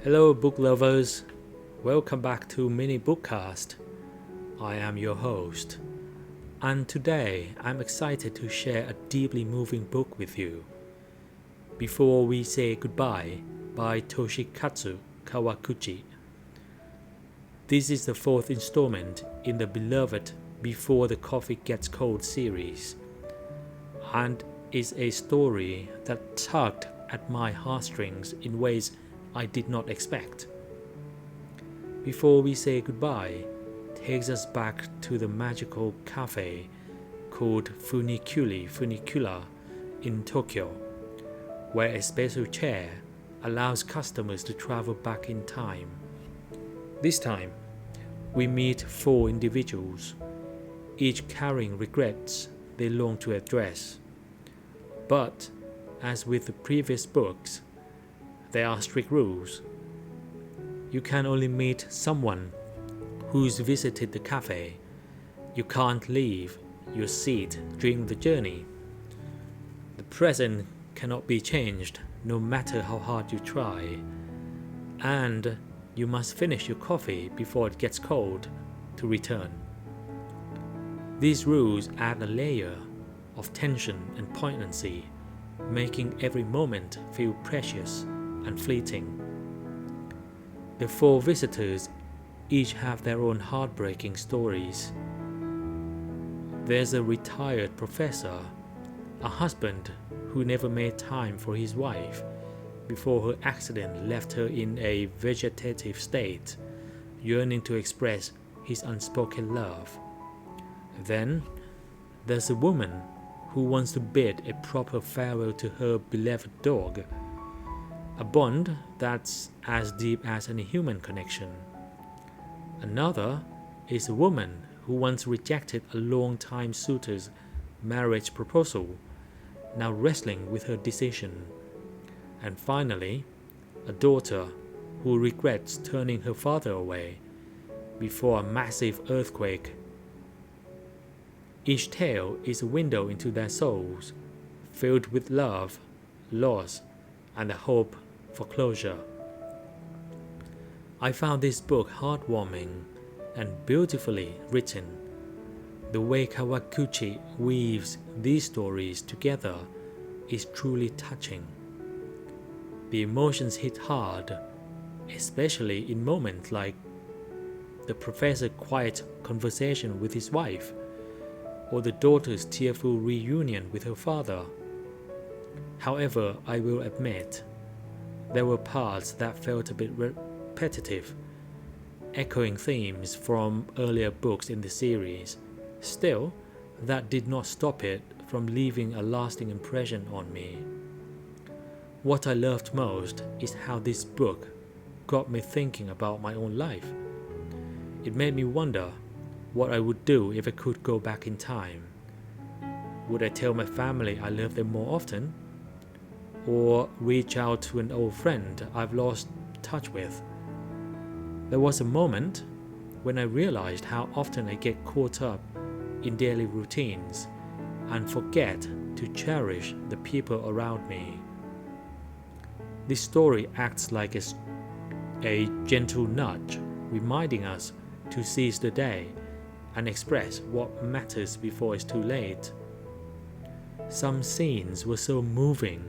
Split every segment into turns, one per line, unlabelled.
Hello, book lovers. Welcome back to Mini BookCast. I am your host, and today I'm excited to share a deeply moving book with you. Before We Say Goodbye by Toshikazu Kawaguchi. This is the fourth installment in the beloved Before the Coffee Gets Cold series, and is a story that tugged at my heartstrings in ways I did not expect. Before We Say Goodbye takes us back to the magical cafe called Funiculi Funicula in Tokyo, where a special chair allows customers to travel back in time. This time, we meet four individuals, each carrying regrets they long to address. But, as with the previous books, there are strict rules. You can only meet someone who's visited the cafe. You can't leave your seat during the journey. The present cannot be changed no matter how hard you try. And you must finish your coffee before it gets cold to return. These rules add a layer of tension and poignancy, making every moment feel precious and fleeting. The four visitors each have their own heartbreaking stories. There's a retired professor, a husband who never made time for his wife before her accident left her in a vegetative state, yearning to express his unspoken love. Then, there's a woman who wants to bid a proper farewell to her beloved dog, a bond that's as deep as any human connection. Another is a woman who once rejected a long-time suitor's marriage proposal, now wrestling with her decision. And finally, a daughter who regrets turning her father away before a massive earthquake. Each tale is a window into their souls, filled with love, loss, and a hope for closure. I found this book heartwarming and beautifully written. The way Kawaguchi weaves these stories together is truly touching. The emotions hit hard, especially in moments like the professor's quiet conversation with his wife, or the daughter's tearful reunion with her father. However, I will admit, there were parts that felt a bit repetitive, echoing themes from earlier books in the series. Still, that did not stop it from leaving a lasting impression on me. What I loved most is how this book got me thinking about my own life. It made me wonder what I would do if I could go back in time. Would I tell my family I love them more often? Or reach out to an old friend I've lost touch with? There was a moment when I realized how often I get caught up in daily routines and forget to cherish the people around me. This story acts like a gentle nudge, reminding us to seize the day and express what matters before it's too late. Some scenes were so moving,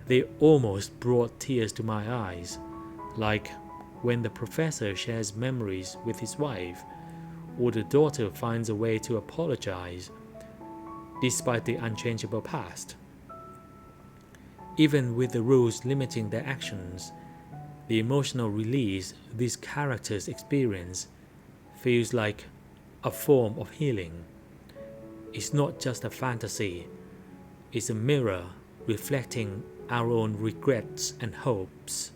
they almost brought tears to my eyes, like when the professor shares memories with his wife, or the daughter finds a way to apologize, despite the unchangeable past. Even with the rules limiting their actions, the emotional release these characters experience feels like a form of healing. It's not just a fantasy, it's a mirror reflecting our own regrets and hopes.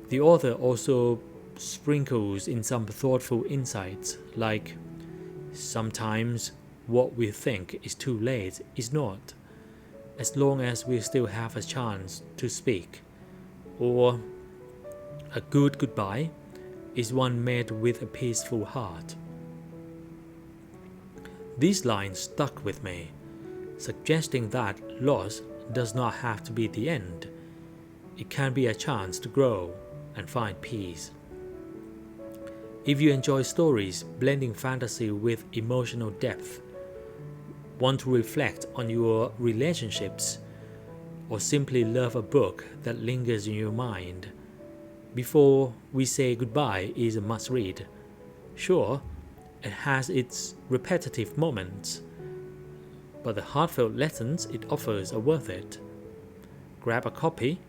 The author also sprinkles in some thoughtful insights, like sometimes what we think is too late is not, as long as we still have a chance to speak, or a good goodbye is one made with a peaceful heart. These lines stuck with me, suggesting that loss does not have to be the end. It can be a chance to grow and find peace. If you enjoy stories blending fantasy with emotional depth, want to reflect on your relationships, or simply love a book that lingers in your mind, Before We Say Goodbye is a must-read. Sure, it has its repetitive moments, but the heartfelt lessons it offers are worth it. Grab a copy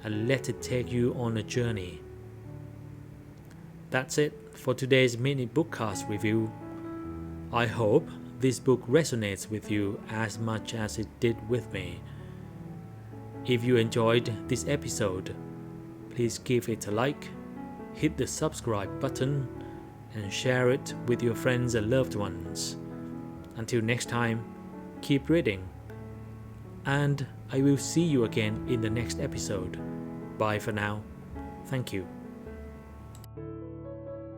and let it take you on a journey. That's it for today's mini BookCast review. I hope this book resonates with you as much as it did with me. If you enjoyed this episode, please give it a like, hit the subscribe button, and share it with your friends and loved ones. Until next time, keep reading, and I will see you again in the next episode. Bye for now. Thank you.